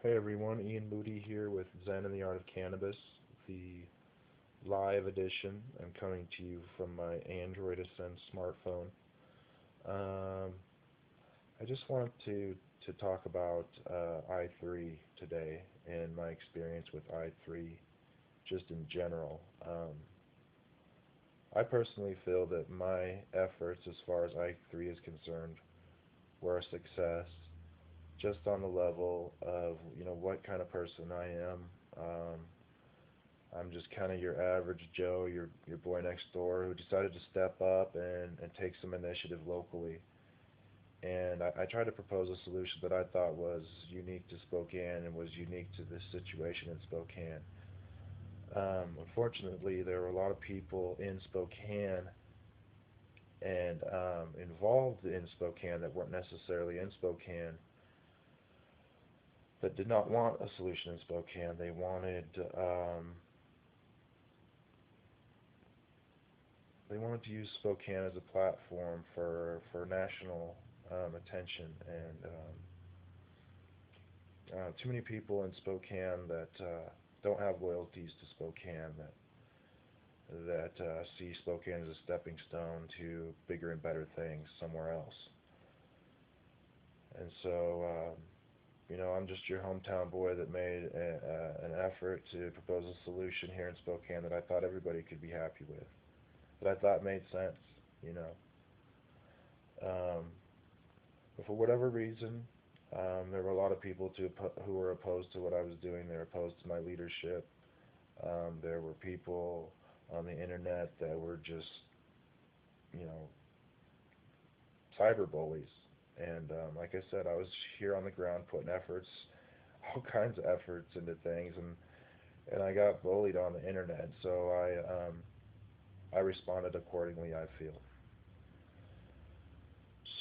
Hey everyone, Ian Moody here with Zen and the Art of Cannabis, the live edition. I'm coming to you from my Android Ascend smartphone. Um, I just wanted to talk about I3 today and my experience with I3 just in general. I personally feel that my efforts as far as I3 is concerned were a success just on the level of, what kind of person I am. Um, I'm just kind of your average Joe, your boy next door who decided to step up and take some initiative locally. And I tried to propose a solution that I thought was unique to Spokane and was unique to this situation in Spokane. Unfortunately, there were a lot of people in Spokane and involved in Spokane that weren't necessarily in Spokane that did not want a solution in Spokane. They wanted to use Spokane as a platform for national attention, and too many people in Spokane that don't have loyalties to Spokane that see Spokane as a stepping stone to bigger and better things somewhere else. And so, I'm just your hometown boy that made an effort to propose a solution here in Spokane that I thought everybody could be happy with, that I thought made sense, you know. Um, But for whatever reason, there were a lot of people who were opposed to what I was doing. They were opposed to my leadership. There were people on the internet that were just, you know, cyber bullies. And like I said, I was here on the ground putting efforts, all kinds of efforts into things, and I got bullied on the internet. So I responded accordingly. I feel.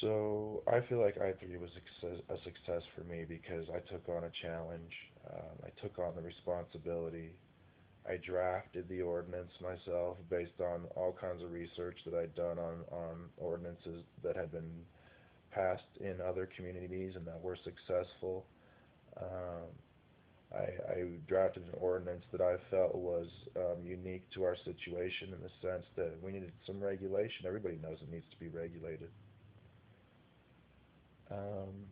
So I feel like I3 was a success for me because I took on a challenge. I took on the responsibility. I drafted the ordinance myself based on all kinds of research that I'd done on ordinances that had been passed in other communities and that were successful. Um, I drafted an ordinance that I felt was unique to our situation in the sense that we needed some regulation. Everybody knows it needs to be regulated. Um,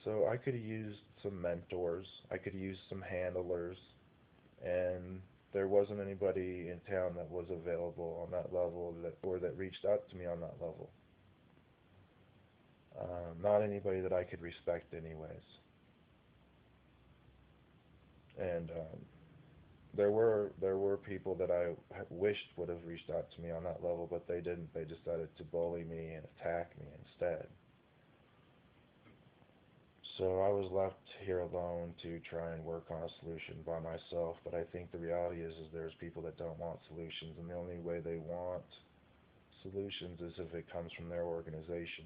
So I could have used some mentors, I could have used some handlers, and there wasn't anybody in town that was available on that level that reached out to me on that level. Not anybody that I could respect anyways. And there were people that I wished would have reached out to me on that level, but they didn't. They decided to bully me and attack me instead. So I was left here alone to try and work on a solution by myself, but I think the reality is there's people that don't want solutions, and the only way they want solutions is if it comes from their organization.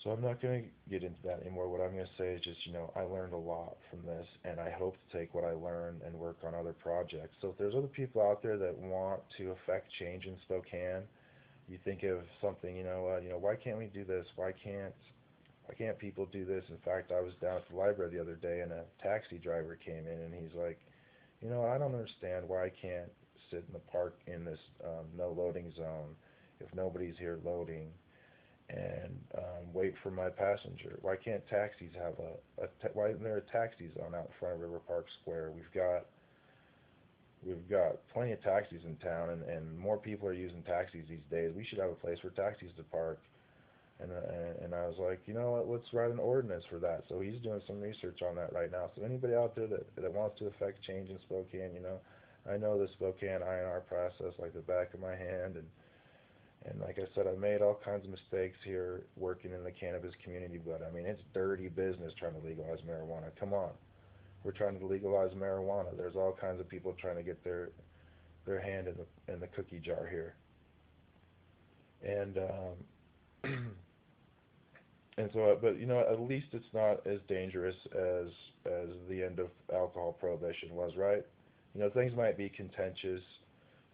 So I'm not going to get into that anymore. What I'm going to say is just, I learned a lot from this, and I hope to take what I learned and work on other projects. So if there's other people out there that want to affect change in Spokane, you think of something, why can't we do this? Why can't people do this? In fact, I was down at the library the other day and a taxi driver came in and he's like, I don't understand why I can't sit in the park in this no loading zone if nobody's here loading and wait for my passenger. Why can't taxis have why isn't there a taxi zone out in front of River Park Square? We've got plenty of taxis in town, and more people are using taxis these days. We should have a place for taxis to park. And I was like, you know what, let's write an ordinance for that. So he's doing some research on that right now. So anybody out there that wants to affect change in Spokane, I know the Spokane I&R process like the back of my hand. And like I said, I made all kinds of mistakes here working in the cannabis community, but I mean, it's dirty business trying to legalize marijuana. Come on. We're trying to legalize marijuana. There's all kinds of people trying to get their hand in the cookie jar here. And And so, but at least it's not as dangerous as the end of alcohol prohibition was, right? Things might be contentious,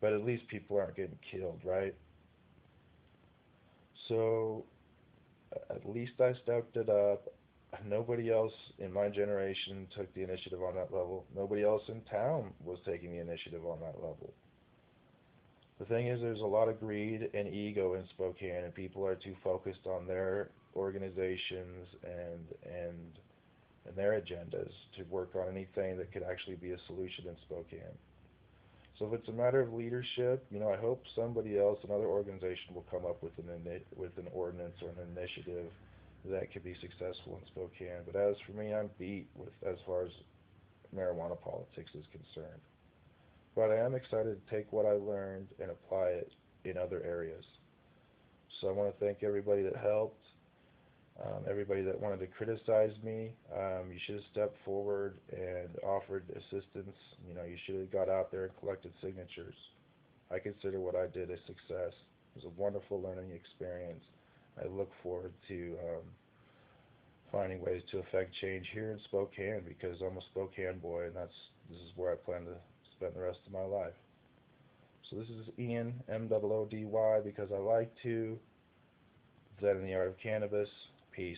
but at least people aren't getting killed, right? So, At least I stepped it up. Nobody else in my generation took the initiative on that level. Nobody else in town was taking the initiative on that level. The thing is, there's a lot of greed and ego in Spokane, and people are too focused on their organizations and their agendas to work on anything that could actually be a solution in Spokane. So if it's a matter of leadership, I hope somebody else, another organization, will come up with an ordinance or an initiative that could be successful in Spokane. But as for me, I'm beat with as far as marijuana politics is concerned. But I am excited to take what I learned and apply it in other areas. So I want to thank everybody that helped, everybody that wanted to criticize me. You should have stepped forward and offered assistance. You should have got out there and collected signatures. I consider what I did a success. It was a wonderful learning experience. I look forward to finding ways to affect change here in Spokane, because I'm a Spokane boy, and this is where I plan to spend the rest of my life. So this is Ian, MOODY, because I like to. Zen in the Art of Cannabis. Peace.